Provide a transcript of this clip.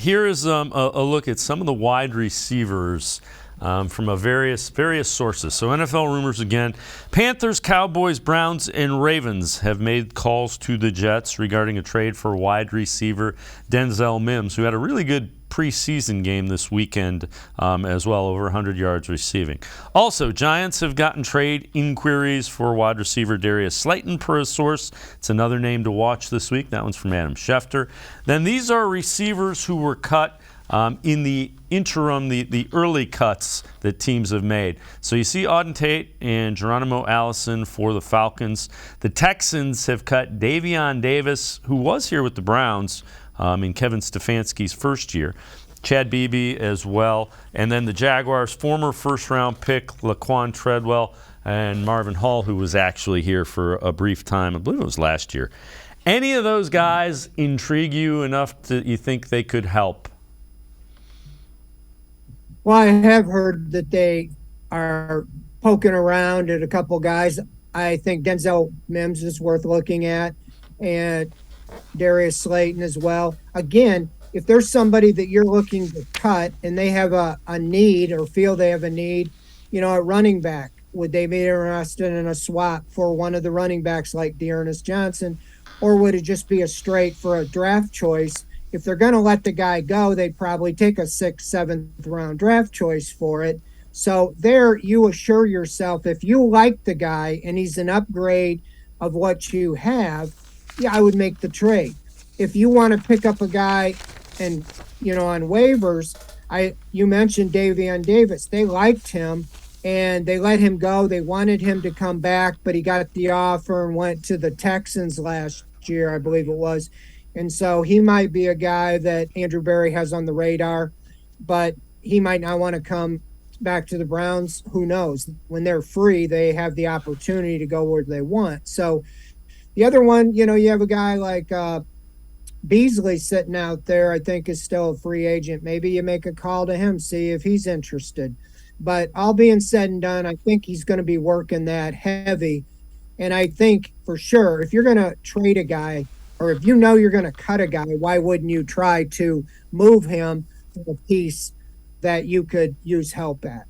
Here is a look at some of the wide receivers from various sources. So NFL rumors again. Panthers, Cowboys, Browns, and Ravens have made calls to the Jets regarding a trade for wide receiver Denzel Mims, who had a really good preseason game this weekend as well, over 100 yards receiving. Also, Giants have gotten trade inquiries for wide receiver Darius Slayton per a source. It's another name to watch this week. That one's from Adam Schefter. Then these are receivers who were cut in the interim, the early cuts that teams have made. So you see Auden Tate and Geronimo Allison for the Falcons. The Texans have cut Davion Davis, who was here with the Browns in Kevin Stefanski's first year. Chad Beebe as well. And then the Jaguars, former first-round pick Laquan Treadwell and Marvin Hall, who was actually here for a brief time. I believe it was last year. Any of those guys intrigue you enough that you think they could help? Well, I have heard that they are poking around at a couple guys. I think Denzel Mims is worth looking at, and Darius Slayton as well. Again, if there's somebody that you're looking to cut and they have a need or feel they have a need, at running back, would they be interested in a swap for one of the running backs like Dearness Johnson, or would it just be a straight for a draft choice? If they're going to let the guy go, they'd probably take a 6th, 7th round draft choice for it. So there you assure yourself, if you like the guy and he's an upgrade of what you have, yeah, I would make the trade. If you want to pick up a guy and, on waivers, you mentioned Davion Davis. They liked him and they let him go. They wanted him to come back, but he got the offer and went to the Texans last year, I believe it was. And so he might be a guy that Andrew Berry has on the radar, but he might not want to come back to the Browns. Who knows? When they're free, they have the opportunity to go where they want. So the other one, you have a guy like Beasley sitting out there, I think is still a free agent. Maybe you make a call to him, see if he's interested. But all being said and done, I think he's going to be working that heavy. And I think for sure, if you're going to trade a guy, or if you're going to cut a guy, why wouldn't you try to move him to a piece that you could use help at?